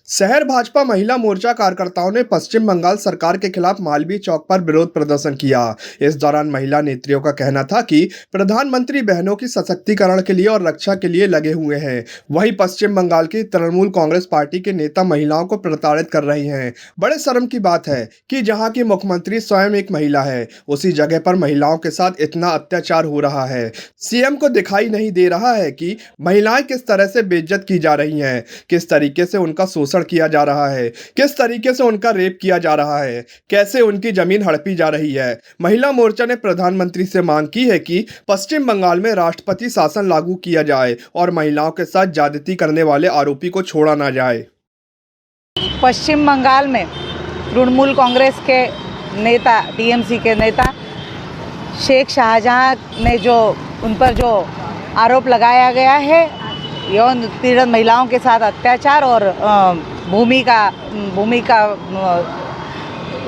शहर भाजपा महिला मोर्चा कार्यकर्ताओं ने पश्चिम बंगाल सरकार के खिलाफ मालवीय चौक पर विरोध प्रदर्शन किया। इस दौरान महिला नेत्रियों का कहना था कि प्रधानमंत्री बहनों की सशक्तिकरण के लिए और रक्षा के लिए लगे हुए हैं। वहीं पश्चिम बंगाल की तृणमूल कांग्रेस पार्टी के नेता महिलाओं को प्रताड़ित कर रही हैं। बड़े शर्म की बात है कि जहां की मुख्यमंत्री स्वयं एक महिला है, उसी जगह पर महिलाओं के साथ इतना अत्याचार हो रहा है। सीएम को दिखाई नहीं दे रहा है कि महिलाएं किस तरह से बेइज्जत की जा रही हैं, किस तरीके से उनका शोषण किया जा रहा है, किस तरीके से उनका रेप किया जा रहा है, कैसे उनकी जमीन हड़पी जा रही है। महिला मोर्चा ने प्रधानमंत्री से मांग की है कि पश्चिम बंगाल में राष्ट्रपति शासन लागू किया जाए और महिलाओं के साथ ज्यादती करने वाले आरोपी को छोड़ा ना जाए। पश्चिम बंगाल में तृणमूल कांग्रेस के नेता, टीएमसी के नेता शेख शाहजहां ने जो उन पर जो आरोप लगाया गया है, यौन उत्पीड़न, महिलाओं के साथ अत्याचार और भूमि का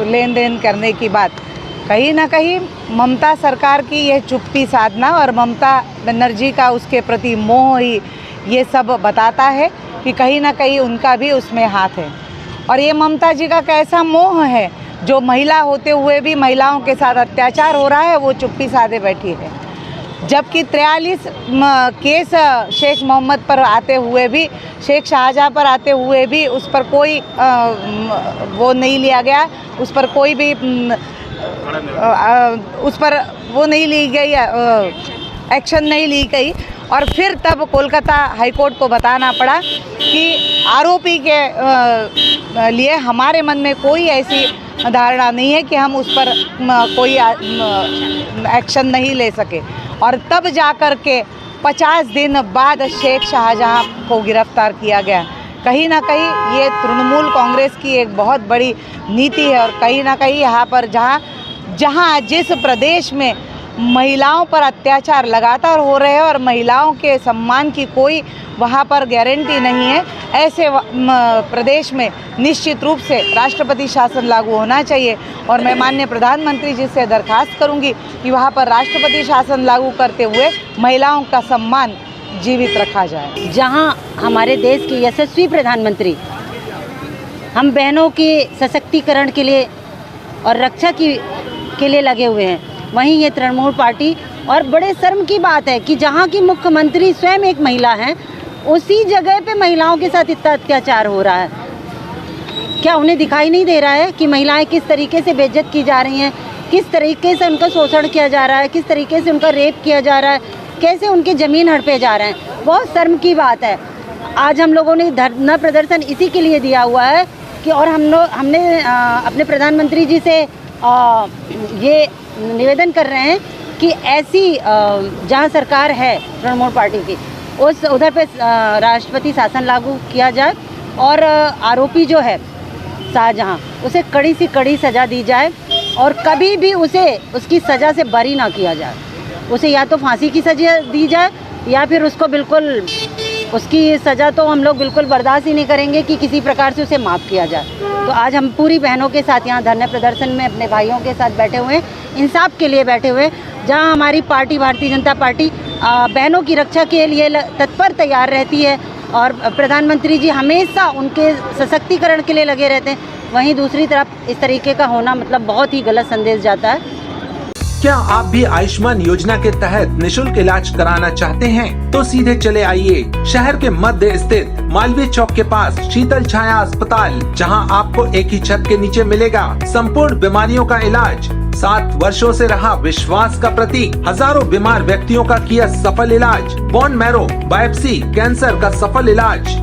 लेन देन करने की बात, कहीं ना कहीं ममता सरकार की यह चुप्पी साधना और ममता बनर्जी का उसके प्रति मोह ही ये सब बताता है कि कहीं ना कहीं उनका भी उसमें हाथ है। और ये ममता जी का कैसा मोह है, जो महिला होते हुए भी महिलाओं के साथ अत्याचार हो रहा है, वो चुप्पी साधे बैठी है। जबकि 43 केस शेख मोहम्मद पर आते हुए भी, शेख शाहजहां पर आते हुए भी उस पर कोई वो नहीं लिया गया, उस पर कोई भी उस पर वो नहीं ली गई, एक्शन नहीं ली गई। और फिर तब कोलकाता हाईकोर्ट को बताना पड़ा कि आरोपी के लिए हमारे मन में कोई ऐसी धारणा नहीं है कि हम उस पर कोई एक्शन नहीं ले सके। और तब जाकर के 50 दिन बाद शेख शाहजहां को गिरफ्तार किया गया। कहीं ना कहीं ये तृणमूल कांग्रेस की एक बहुत बड़ी नीति है। और कहीं ना कहीं यहाँ पर जहाँ जिस प्रदेश में महिलाओं पर अत्याचार लगातार हो रहे हैं और महिलाओं के सम्मान की कोई वहाँ पर गारंटी नहीं है, ऐसे प्रदेश में निश्चित रूप से राष्ट्रपति शासन लागू होना चाहिए। और मैं माननीय प्रधानमंत्री जी से दरखास्त करूंगी कि वहाँ पर राष्ट्रपति शासन लागू करते हुए महिलाओं का सम्मान जीवित रखा जाए। जहाँ हमारे देश के यशस्वी प्रधानमंत्री हम बहनों के सशक्तिकरण के लिए और रक्षा के लिए लगे हुए हैं, वहीं ये तृणमूल पार्टी, और बड़े शर्म की बात है कि जहाँ की मुख्यमंत्री स्वयं एक महिला हैं, उसी जगह पे महिलाओं के साथ इतना अत्याचार हो रहा है। क्या उन्हें दिखाई नहीं दे रहा है कि महिलाएं किस तरीके से बेइज्जत की जा रही हैं, किस तरीके से उनका शोषण किया जा रहा है, किस तरीके से उनका रेप किया जा रहा है, कैसे उनकी ज़मीन हड़पे जा रहे हैं। बहुत शर्म की बात है। आज हम लोगों ने धरना प्रदर्शन इसी के लिए दिया हुआ है कि, और हमने अपने प्रधानमंत्री जी से ये निवेदन कर रहे हैं कि ऐसी जहां सरकार है तृणमूल पार्टी की, उधर पे राष्ट्रपति शासन लागू किया जाए और आरोपी जो है शाहजहां, उसे कड़ी से कड़ी सज़ा दी जाए और कभी भी उसे उसकी सज़ा से बरी ना किया जाए। उसे या तो फांसी की सज़ा दी जाए या फिर उसको बिल्कुल, उसकी सज़ा तो हम लोग बिल्कुल बर्दाश्त ही नहीं करेंगे कि किसी प्रकार से उसे माफ़ किया जाए। तो आज हम पूरी बहनों के साथ यहाँ धरने प्रदर्शन में अपने भाइयों के साथ बैठे हुए हैं, इंसाफ के लिए बैठे हुए हैं। जहाँ हमारी पार्टी, भारतीय जनता पार्टी, बहनों की रक्षा के लिए तत्पर तैयार रहती है और प्रधानमंत्री जी हमेशा उनके सशक्तिकरण के लिए लगे रहते हैं, वहीं दूसरी तरफ इस तरीके का होना मतलब बहुत ही गलत संदेश जाता है। क्या आप भी आयुष्मान योजना के तहत निशुल्क इलाज कराना चाहते हैं? तो सीधे चले आइए शहर के मध्य स्थित मालवीय चौक के पास शीतल छाया अस्पताल, जहां आपको एक ही छत के नीचे मिलेगा संपूर्ण बीमारियों का इलाज। 7 वर्षों से रहा विश्वास का प्रतीक, हजारों बीमार व्यक्तियों का किया सफल इलाज, बोन मैरो बायोप्सी कैंसर का सफल इलाज।